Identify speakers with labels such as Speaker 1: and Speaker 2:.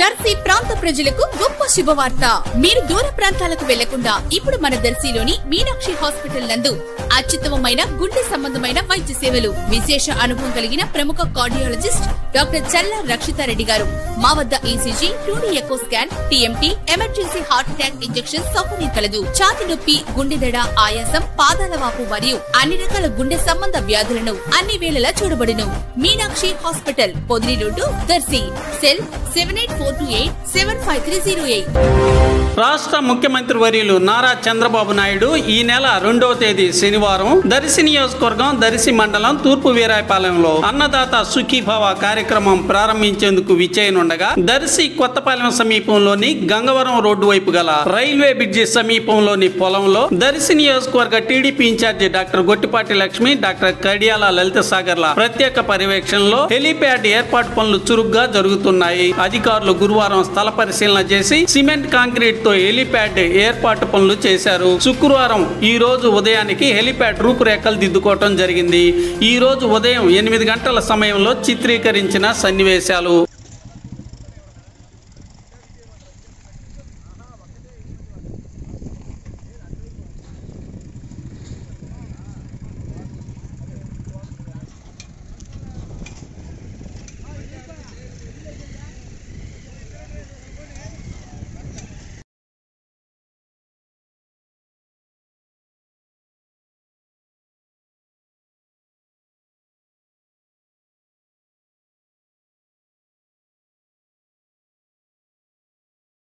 Speaker 1: దర్శి ప్రాంత ప్రజలకు గొప్ప శుభవార్త. మీరు దూర ప్రాంతాలకు వెళ్లకుండా ఇప్పుడు మన దర్శిలోని మీనాక్షి హాస్పిటల్ నందు అత్యుత్తమమైన గుండె సంబంధమైన వైద్య సేవలు, విశేష అనుభవం కలిగిన ప్రముఖ కార్డియాలజిస్ట్ డాక్టర్ చల్లా రక్షితారెడ్డి గారు. మా వద్ద ECG, 2D echo scan, TMT, emergency heart attack injection సౌకర్యం కలదు. ఛాతి నొప్పి, గుండెదడ, ఆయాసం, పాదాల వాపు మరియు అన్ని రకాల గుండె సంబంధ వ్యాధులను అన్ని వేళలా చూడబడును. Meenakshi hospital, Podili road, Darsi. Cell 7842875308.
Speaker 2: రాష్ట్ర ముఖ్యమంత్రి వర్యులు నారా చంద్రబాబు నాయుడు ఈ నెల 2వ తేదీ శనివారం దర్శి నియోజకవర్గం, దర్శి మండలం తూర్పు వీరాయపాలెంలో అన్నదాత సుఖీభవ కార్యక్రమం ప్రారంభించేందుకు విచ్చేయనుండగా, దర్శి కొత్తపాలెం సమీపంలోని గంగవరం రోడ్డు వైపు గల రైల్వే బ్రిడ్జి సమీపంలోని పొలంలో దర్శి నియోజకవర్గ TDP incharge doctor Gottipati Lakshmi, doctor Kadiyala Lalitha సాగర్ల ప్రత్యేక పర్యవేక్షణలో హెలీప్యాడ్ ఏర్పాటు పనులు చురుగ్గా జరుగుతున్నాయి. అధికారులు గురువారం స్థల పరిశీలన చేసి సిమెంట్ కాంక్రీట్ తో హెలీప్యాడ్ ఏర్పాటు పనులు చేశారు. శుక్రవారం ఈ రోజు ఉదయానికి హెలీప్యాడ్ రూపురేఖలు దిద్దుకోవటం జరిగింది. ఈ రోజు ఉదయం 8 గంటల సమయంలో చిత్రీకరించిన సన్నివేశాలు.